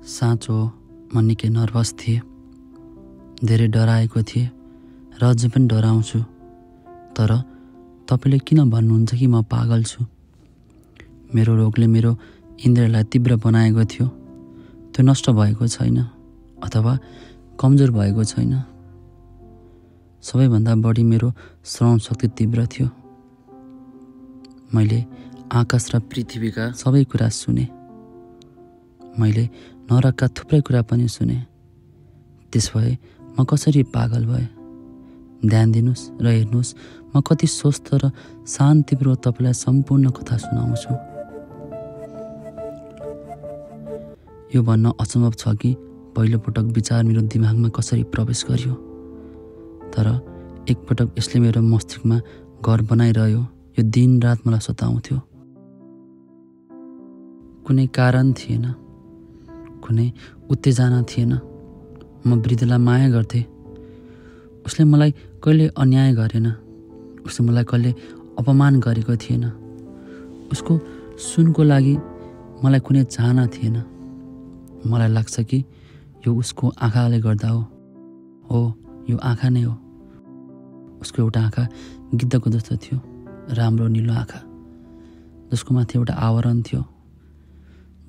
साँचो म निकै नर्भस थिएँ, धेरै डराएको थिएँ र अझै पनि डराउँछु। तर तपाईँले किन भन्नुहुन्छ कि म पागल छु? मेरो रोगले मेरो इन्द्रियलाई तीव्र बनाएको थियो। त्यो नष्ट भएको छैन अथवा कमजोर भएको छैन। सबैभन्दा बढी मेरो श्रवण शक्ति तीव्र थियो। मैले आकाश र पृथ्वीका सबै कुरा सुने। मैले नरकका थुप्रै कुरा पनि सुने। त्यसभए म कसरी पागल भएँ? ध्यान दिनुहोस् र हेर्नुहोस्, म कति स्वस्थ र शान्तिपूर्वक तपाईँलाई सम्पूर्ण कथा सुनाउँछु। यो भन्न असम्भव छ कि पहिलोपटक विचार मेरो दिमागमा कसरी प्रवेश गर्यो। तर एकपटक यसले मेरो मस्तिष्कमा घर बनाइरह्यो। यो दिन रात मलाई सताउँथ्यो। कुनै कारण थिएन, कुनै उत्तेजना थिएन। म वृद्धलाई माया गर्थेँ। उसले मलाई कहिले अन्याय गरेन। उसले मलाई कहिले अपमान गरेको थिएन। उसको सुनको लागि मलाई कुनै चाहना थिएन। मलाई लाग्छ कि यो उसको आँखाले गर्दा हो, यो आँखा नै हो। उसको एउटा आँखा गिद्धको जस्तो थियो, राम्रो निलो आँखा, जसको माथि एउटा आवरण थियो।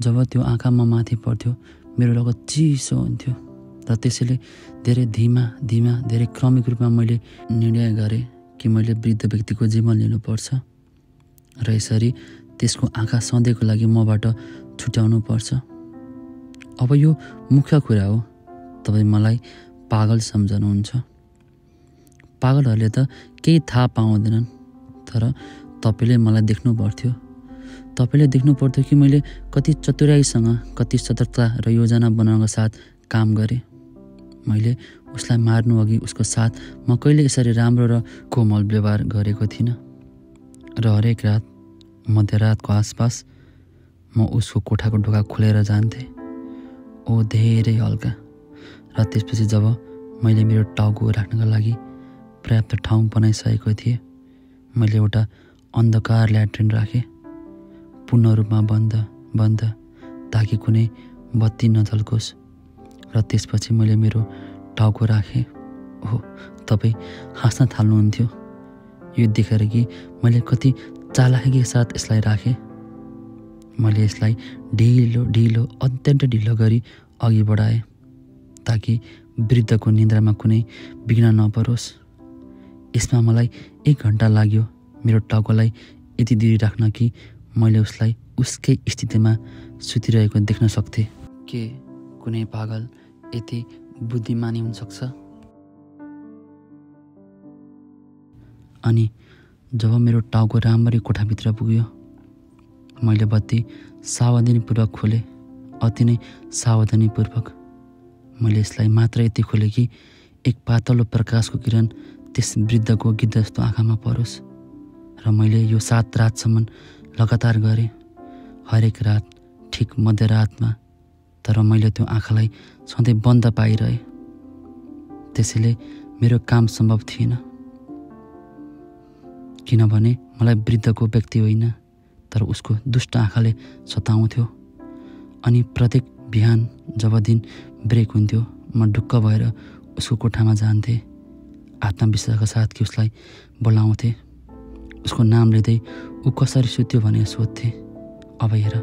जब त्यो आँखा म माथि पर्थ्यो, मेरो लगत चिसो हुन्थ्यो। र त्यसैले धेरै धीमा धीमा धेरै क्रमिक रूपमा मैले निर्णय गरेँ कि मैले वृद्ध व्यक्तिको जीवन लिनुपर्छ र यसरी त्यसको आँखा सधैँको लागि मबाट छुट्याउनु पर्छ। अब यो मुख्य कुरा हो। तपाईँ मलाई पागल सम्झनुहुन्छ। पागलहरूले त केही थाहा पाउँदैनन्। तर तपाईँले मलाई देख्नु पर्थ्यो। तपाईँले देख्नु पर्थ्यो कि मैले कति चतुराईसँग, कति सतर्कता र योजना बनाउनको साथ काम गरेँ। मैले उसलाई मार्नु अघि उसको साथ म कहिले यसरी राम्रो र कोमल व्यवहार गरेको थिइनँ। र हरेक रात मध्यरातको आसपास म उसको कोठाको ढोका खोलेर जान्थेँ। ओ धेरै हल्का। र त्यसपछि जब मैले मेरो टाउको राख्नका लागि पर्याप्त ठाउँ बनाइसकेको थिएँ, मैले एउटा अन्धकार ल्याट्रिन राखेँ, पूर्ण रूपमा बन्द ताकि कुनै बत्ती नझल्कोस्। र त्यसपछि मैले मेरो टाउको राखेँ। ओह, तपाईँ हाँस्न थाल्नुहुन्थ्यो यो देखेर कि मैले कति चालाकीका साथ यसलाई राखेँ। मैले यसलाई ढिलो अत्यन्त ढिलो गरी अघि बढाएँ ताकि वृद्धको निन्द्रामा कुनै विघ्न नपरोस्। यसमा मलाई 1 घन्टा लाग्यो मेरो टाउकोलाई यति दूरी राख्न कि मैले उसलाई उसकै स्थितिमा सुतिरहेको देख्न सक्थेँ। के कुनै पागल यति बुद्धिमानी हुन सक्छ? अनि जब मेरो टाउको राम्ररी कोठाभित्र पुग्यो, मैले बत्ती सावधानीपूर्वक खोलेँ, अति नै सावधानीपूर्वक। मैले यसलाई मात्र यति खोलेँ कि एक पातलो प्रकाशको किरण त्यस वृद्धको गिद्ध जस्तो आँखामा परोस्। र मैले यो 7 रातसम्म लगातार गरेँ, हरेक रात ठिक मध्यरातमा। तर मैले त्यो आँखालाई सधैँ बन्द पाइरहेँ। त्यसैले मेरो काम सम्भव थिएन, किनभने मलाई वृद्धको व्यक्ति होइन तर उसको दुष्ट आँखाले सताउँथ्यो। अनि प्रत्येक बिहान जब दिन ब्रेक हुन्थ्यो, म ढुक्क भएर उसको कोठामा जान्थेँ, आत्मविश्वासका साथ कि उसलाई बोलाउँथेँ। उसको नाम लिँदै ऊ कसरी सुत्यो भनेर सोध्थेँ। अब हेर,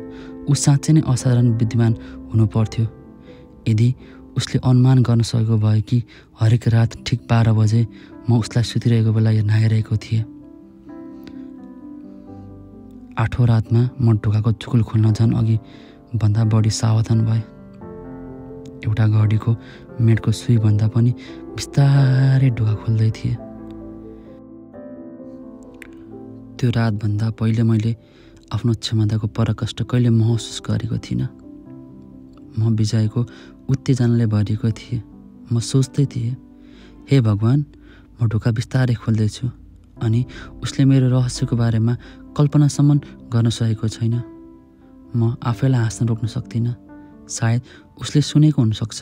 ऊ साँच्चै नै असाधारण बुद्धिमान हुनु पर्थ्यो यदि उसले अनुमान गर्न सकेको भए कि हरेक रात ठिक 12 बजे म उसलाई सुतिरहेको बेला नहाइरहेको थिएँ। 8औं रातमा म ढोकाको चुकुल खोल्न झन् अघि भन्दा बढी सावधान भए। एउटा घडीको मेडको सुईभन्दा पनि बिस्तारै ढोका खोल्दै थिए। त्यो रातभन्दा पहिले मैले आफ्नो क्षमताको पराकाष्ठ कहिले महसुस गरेको थिइनँ। म विजयको उत्तेजनाले भरिएको थिएँ। म सोच्दै थिएँ, हे भगवान्, म ढोका बिस्तारै खोल्दैछु अनि उसले मेरो रहस्यको बारेमा कल्पनासम्म गर्न सकेको छैन। म आफैलाई हाँस्न रोक्न सक्दिनँ। सायद उसले सुनेको हुनसक्छ,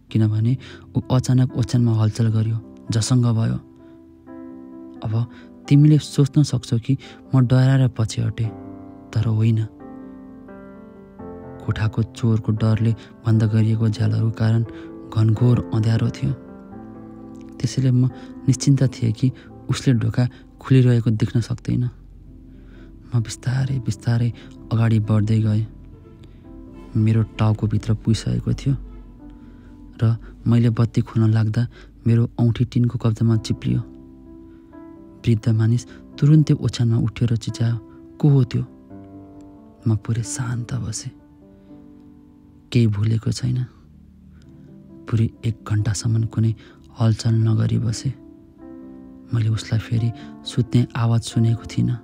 किनभने ऊ अचानक ओछ्यानमा हलचल गर्यो, झसङ्ग भयो। अब तिमीले सोच्न सक्छौ कि म डराएर पछि हटेँ, तर होइन। कोठाको चोरको डरले बन्द गरिएको झ्यालहरूको कारण घनघोर अँध्यारो थियो। त्यसैले म निश्चिन्त थिएँ कि उसले ढोका खुलिरहेको देख्न सक्दैन। म बिस्तारै बिस्तारै अगाडि बढ्दै गएँ। मेरो टाउकोभित्र पुगिसकेको थियो र मैले बत्ती खोल्न लाग्दा मेरो औँठी टिनको कब्जामा चिप्लियो। वृद्ध मानिस तुरुन्तै ओछ्यानमा उठ्यो र चिचायो, को हो त्यो? म पुरै शान्त बसेँ। केही भुलेको छैन। पुरै 1 घन्टासम्म कुनै हलचल नगरी बसेँ। मैले उसलाई फेरि सुत्ने आवाज सुनेको थिइनँ।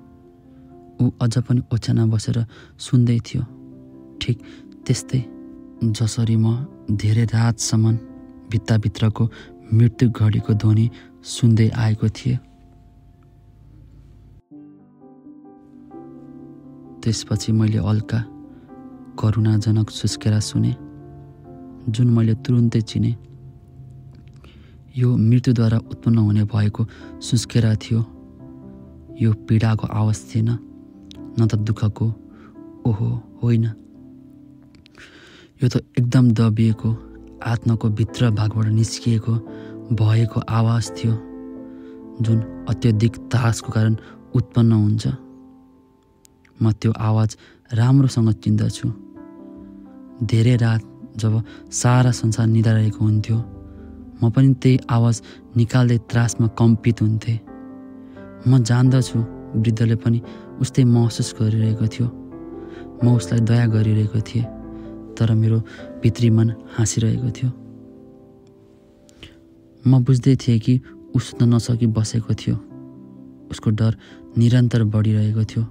ऊ अझ पनि ओछ्यानमा बसेर सुन्दै थियो, ठिक त्यस्तै जसरी म धेरै रातसम्म भित्ताभित्रको मृत्यु घडीको ध्वनि सुन्दै आएको थिएँ। त्यसपछि मैले हल्का करुणाजनक सुस्केरा सुने, जुन मैले तुरुन्तै चिने। यो मृत्युद्वारा उत्पन्न हुने भएको सुस्केरा थियो। यो पीडाको आवाज थिएन, न त दुःखको। ओहो होइन, यो त एकदम दबिएको आत्माको भित्र भागबाट निस्किएको भएको आवाज थियो, जुन अत्यधिक त्रासको कारण उत्पन्न हुन्छ। म त्यो आवाज राम्रोसँग चिन्दछु। धेरै रात जब सारा संसार निदाइरहेको हुन्थ्यो, म पनि त्यही आवाज निकाल्दै त्रासमा कम्पित हुन्थेँ। म जान्दछु वृद्धले पनि उस्तै महसुस गरिरहेको थियो। म उसलाई दया गरिरहेको थिएँ, तर मेरो भित्री मन हाँसिरहेको थियो। म बुझ्दै थिएँ कि ऊ सुत्न नसकी बसेको थियो। उसको डर निरन्तर बढिरहेको थियो।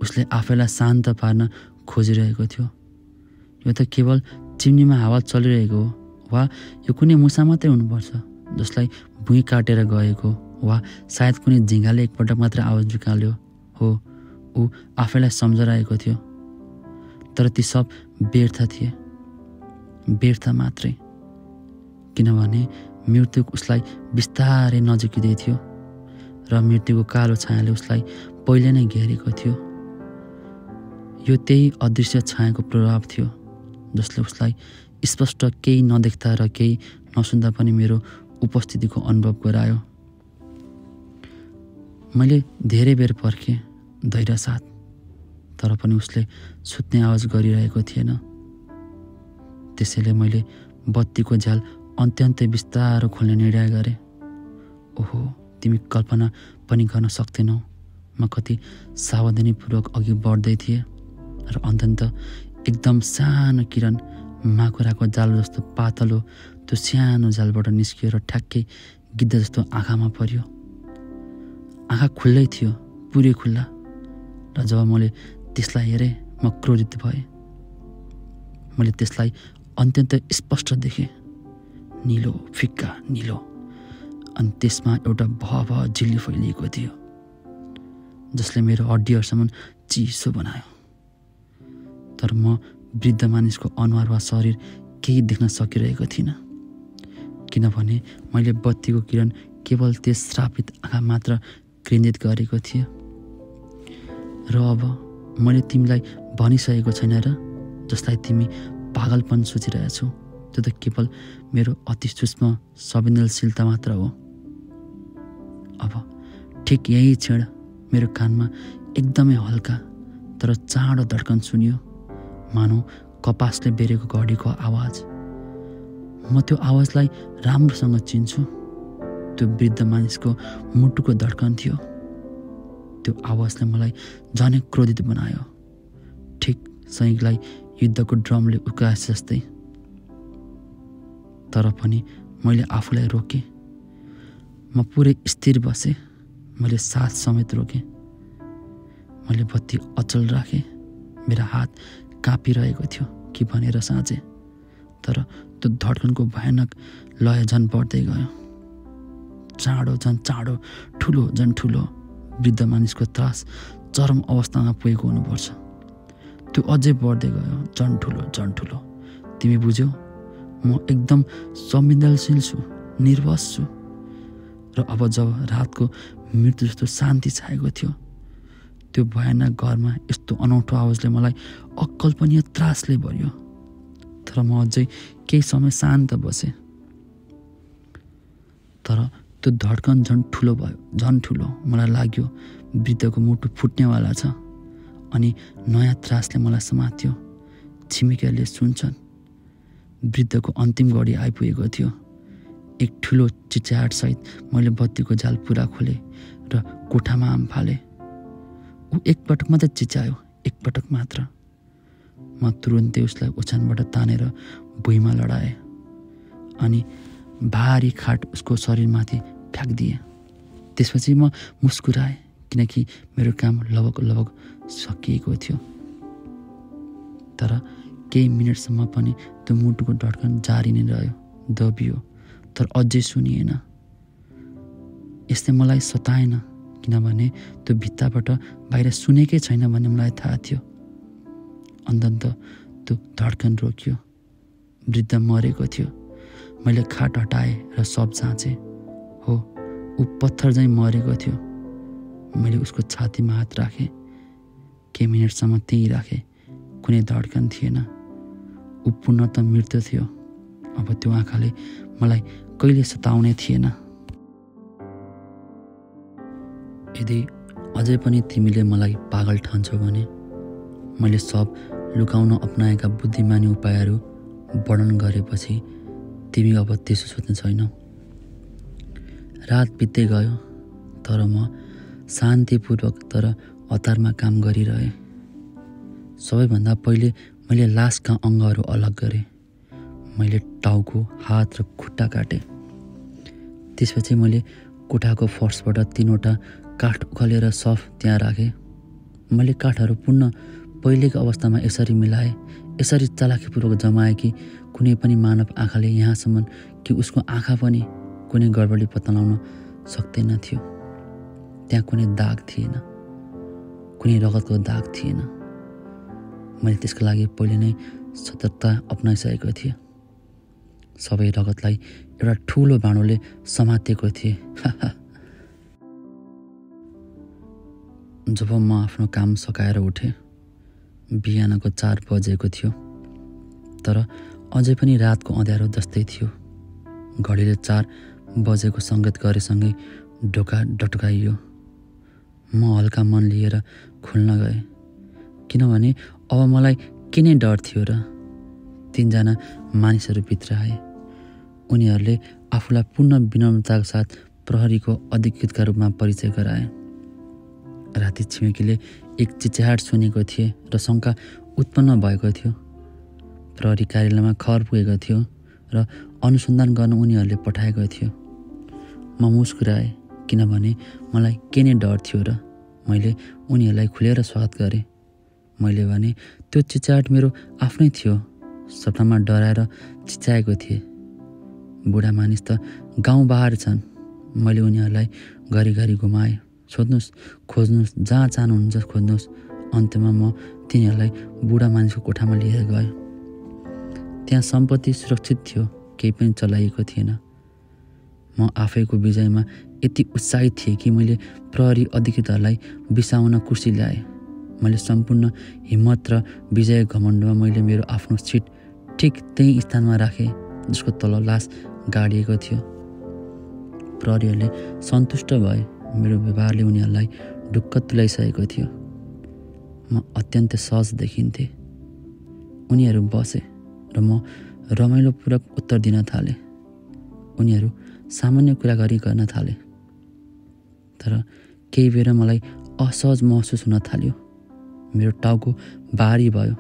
उसले आफैलाई शान्त पार्न खोजिरहेको थियो। यो त केवल चिम्नीमा हावा चलिरहेको हो, वा यो कुनै मुसा मात्रै हुनुपर्छ जसलाई भुइँ काटेर गएको, वा सायद कुनै झिँगाले एकपटक मात्र आवाज निकाल्यो हो। ऊ आफैलाई सम्झराएको थियो। तर ती सब व्यर्थ थिए, व्यर्थ मात्रै। किनभने मृत्यु उसलाई बिस्तारै नजिकिँदै थियो र मृत्युको कालो छायाले उसलाई पहिले नै घेरेको थियो। यो त्यही अदृश्य छायाको प्रभाव थियो जसले उसलाई स्पष्ट केही नदेख्दा र केही नसुन्दा पनि मेरो उपस्थितिको अनुभव गरायो। मैले धेरै बेर पर्खेँ धैर्य साथ, तर पनि उसले सुत्ने आवाज गरिरहेको थिएन। त्यसैले मैले बत्तीको झ्याल अन्त्यन्तै बिस्तारो खोल्ने निर्णय गरेँ। ओहो, तिमी कल्पना पनि गर्न सक्दैनौ म कति सावधानीपूर्वक अघि बढ्दै थिएँ र अन्तत एकदम सानो किरण माकुराको जाल जस्तो पातलो त्यो सानो जालबाट निस्कियो र ठ्याक्कै गिद्ध जस्तो आँखामा पर्यो। आँखा खुल्लै थियो, पुरै खुल्ला। र जब मैले त्यसलाई हेरेँ, म क्रोधित भएँ। मैले त्यसलाई अत्यन्त स्पष्ट देखेँ, निलो, फिक्का निलो, अनि त्यसमा एउटा भव झिल्ली फैलिएको थियो जसले मेरो हड्डीहरूसम्म चिसो बनायो। तर म वृद्ध मानिसको अनुहार वा शरीर केही देख्न सकिरहेको थिइनँ, किनभने मैले बत्तीको किरण केवल त्यस श्रापित आँखा मात्र केन्द्रित गरेको थिएँ। र अब मैले तिमीलाई भनिसकेको छैन र, जसलाई तिमी पागलपन सोचिरहेछौ, त्यो त केवल मेरो अति सूक्ष्म संवेदनशीलता मात्र हो। अब ठिक यही क्षण मेरो कानमा एकदमै हल्का तर चाँडो धड्कन सुनियो, मानौ कपासले बेरेको घडीको आवाज। म त्यो आवाजलाई राम्रोसँग चिन्छु। त्यो वृद्ध मानिसको मुटुको धड्कन थियो। त्यो आवाजले मलाई झनै क्रोधित बनायो, ठिक सैनिकलाई युद्धको ड्रमले उकासे जस्तै। तर पनि मैले आफूलाई रोकेँ। म पुरै स्थिर बसेँ। मैले साथ समेत रोकेँ। मैले बत्ती अचल राखेँ। मेरा हात काँपिरहेको थियो कि भनेर साँचे, तर त्यो धड्कनको भयानक लय झन् बढ्दै गयो। चाँडो झन् चाँडो, ठुलो झन् ठुलो। वृद्ध मानिसको त्रास चरम अवस्थामा पुगेको हुनुपर्छ। त्यो अझै बढ्दै गयो, झन् ठुलो झन् ठुलो। तिमी बुझ्यौ, म एकदम संवेदनशील छु, निर्वश छु। र अब जब रातको मृत्यु जस्तो शान्ति छाएको थियो, त्यो भयानक घरमा यस्तो अनौठो आवाजले मलाई अकल्पनीय त्रासले भरियो। तर म अझै केही समय शान्त बसेँ। तर त्यो धड्कन झन् ठुलो भयो, झन् ठुलो। मलाई लाग्यो वृद्धको मुटु फुट्नेवाला छ। अनि नयाँ त्रासले मलाई समात्यो। छिमेकीहरूले सुन्छन्। वृद्धको अन्तिम घडी आइपुगेको थियो। एक ठुलो चिच्याहाटसहित मैले बत्तीको झ्याल पुरा खोलेँ र कोठामा आम फालेँ। ऊ एकपटक मात्रै चिच्यायो, एकपटक मात्र। म तुरुन्तै उसलाई ओछ्यानबाट तानेर भुइँमा लडाएँ अनि भारी खाट उसको शरीरमाथि फ्याँकिदिएँ। त्यसपछि म मुस्कुराएँ किनकि मेरो काम लगभग सकिएको थियो। तर केही मिनटसम्म पनि त्यो मुटुको धड्कन जारी नै रह्यो, दबियो, तर अझै सुनिएन। यसले मलाई सताएन किनभने त्यो भित्ताबाट बाहिर सुनेकै छैन भन्ने मलाई थाहा थियो। अन्ततः त्यो धड्कन रोकियो। वृद्ध मरेको थियो। मैले खाट हटाएँ र शव जाँचेँ। हो, ऊ पत्थर झैँ मरेको थियो। मैले उसको छातीमा हात राखेँ। केही मिनटसम्म त्यहीँ राखेँ। कुनै धड्कन थिएन। ऊ पूर्णतः मृत्यु थियो। अब त्यो आँखाले मलाई कहिले सताउने थिएन। यदि अझै पनि तिमीले मलाई पागल ठान्छौ भने मैले सब लुकाउन अपनाएका बुद्धिमानी उपायहरू वर्णन गरेपछि तिमी अब त्यसो सोच्ने छैनौ। रात बित्दै गयो तर म शान्तिपूर्वक तर हतारमा काम गरिरहेँ। सबैभन्दा पहिले मैले लासका अङ्गहरू अलग गरेँ। मैले टाउको, हात र खुट्टा काटेँ। त्यसपछि मैले कोठाको फर्सबाट 3वटा काठ उखालेर शव त्यहाँ राखेँ। मैले काठहरू पुनः पहिलेको अवस्थामा यसरी मिलाएँ, यसरी चालाखीपूर्वक जमाएँ कि कुनै पनि मानव आँखाले यहाँसम्म कि उसको आँखा पनि कुनै गडबडी पत्ता लगाउन सक्दैन थियो। त्यहाँ कुनै दाग थिएन, कुनै रगतको दाग थिएन। मैले त्यसको लागि पहिले नै सतर्कता अपनाइसकेको थिएँ। सबै रगतलाई एउटा ठुलो भाँडोले समातेको थिएँ। जब म आफ्नो काम सकाएर उठेँ, बिहानको 4 बजेको थियो। तर अझै पनि रातको अँध्यारो जस्तै थियो। घडीले 4 बजेको सङ्केत गरेसँगै ढोका डटकाइयो। म हल्का मन लिएर खोल्न गएँ किनभने अब मलाई के नै डर थियो र। 3 जना मानिसहरू भित्र आए। उनीहरूले आफूलाई पूर्ण विनम्रताका साथ प्रहरीको अधिकृतका रूपमा परिचय गराए। राति छिमेकीले एक चिच्याहाट सुनेको थिए र शङ्का उत्पन्न भएको थियो। प्रहरी कार्यालयमा खबर पुगेको थियो र अनुसन्धान गर्न उनीहरूले पठाएको थियो। म मुस्कुराएँ किनभने मलाई के नै डर थियो र मैले उनीहरूलाई खुलेर स्वागत गरेँ। मैले भने त्यो चिच्याहाट मेरो आफ्नै थियो। सपनामा डराएर चिच्याएको थिएँ। बुढा मानिस त गाउँ बाहिर छन्। मैले उनीहरूलाई घरिघरि घुमाएँ। सोध्नुहोस्, खोज्नुहोस्, जहाँ चाहनुहुन्छ खोज्नुहोस्। अन्त्यमा म तिनीहरूलाई बुढा मानिसको कोठामा लिएर गएँ। त्यहाँ सम्पत्ति सुरक्षित थियो, केही पनि चलाइएको थिएन। म आफैको विजयमा यति उत्साहित थिएँ कि मैले प्रहरी अधिकृतहरूलाई बिसाउन कुर्सी ल्याएँ। मैले सम्पूर्ण हिम्मत र विजय घमण्डमा मैले मेरो आफ्नो सिट ठिक त्यही स्थानमा राखेँ जसको तल लास गाडिएको थियो। प्रहरीहरूले सन्तुष्ट भए। मेरो व्यवहारले उनीहरूलाई ढुक्क तुल्याइसकेको थियो। म अत्यन्तै सहज देखिन्थेँ। उनीहरू बसे र म रमाइलोपूर्वक उत्तर दिन थालेँ। उनीहरू सामान्य कुराकानी गर्न थाले। तर केही बेर मलाई असहज महसुस हुन थाल्यो। मेरो टाउको भारी भयो।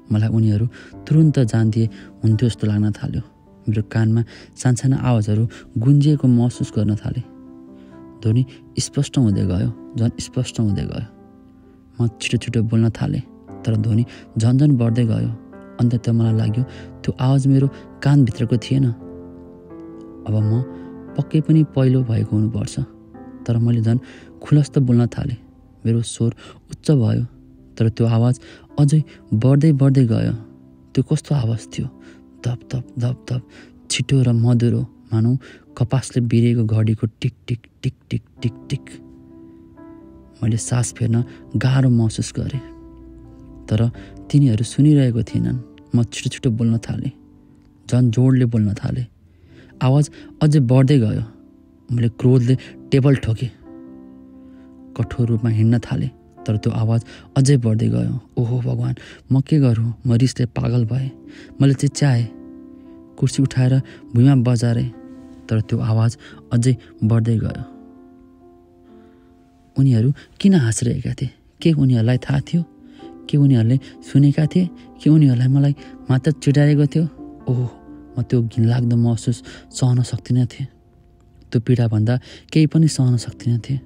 मलाई उनीहरू तुरुन्त जान्दिए हुन्थ्यो जस्तो लाग्न थाल्यो। मेरो कानमा सानसाना आवाजहरू गुन्जिएको महसुस गर्न थालेँ। ध्वनि स्पष्ट हुँदै गयो, झन् स्पष्ट हुँदै गयो। म छिटो छिटो बोल्न थालेँ तर ध्वनि झन्झन बढ्दै गयो। अन्ततः मलाई लाग्यो त्यो आवाज मेरो कानभित्रको थिएन। अब म पक्कै पनि पहिलो भएको हुनुपर्छ। तर मैले झन् खुलस्त बोल्न थालेँ। मेरो स्वर उच्च भयो तर त्यो आवाज अझै बढ्दै बढ्दै गयो। त्यो कस्तो आवाज थियो? धप धप धप धप, छिटो र मधुरो, मानौ कपासले बिरेको घडीको टिक टिक टिक टिक टिक टिक। मैले सास फेर्न गाह्रो महसुस गरेँ। तर तिनीहरू सुनिरहेको थिएनन्। म छिटो छिटो बोल्न थालेँ, झन् जोडले बोल्न थालेँ। आवाज अझै बढ्दै गयो। मैले क्रोधले टेबल ठोकेँ, कठोर रूपमा हिँड्न थालेँ। तर त्यो आवाज अझै बढ्दै गयो। ओहो भगवान्, म के गरूँ? म रिसले पागल भएँ। मैले चिच्याएँ, कुर्सी उठाएर भुइँमा बजारेँ। तर त्यो आवाज अझै बढ्दै गयो। उनीहरू किन हाँसिरहेका थिए? के उनीहरूलाई थाहा थियो? के उनीहरूले सुनेका थिए? के उनीहरूलाई मलाई मात्र चिडाएको थियो? ओह, म त्यो घिनलाग्दो महसुस सहन सक्दिनँ थिएँ। त्यो पीडाभन्दा केही पनि सहन सक्दिनँ थिएँ।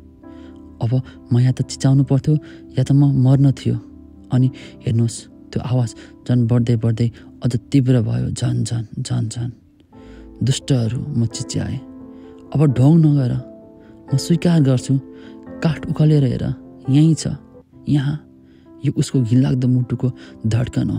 अब म या त चिचाउनु पर्थ्यो या त म मर्न थियो। अनि हेर्नुहोस्, त्यो आवाज झन् बढ्दै बढ्दै अझ तीव्र भयो। झन् झन् झन् झन्। दुष्टहरू, म चिच्याएँ। अब ढोङ नगर, म स्वीकार गर्छु। काठ उकालेर हेर, यहीँ छ, यहाँ। यो उसको घिनलाग्दो मुटुको धड्कन हो।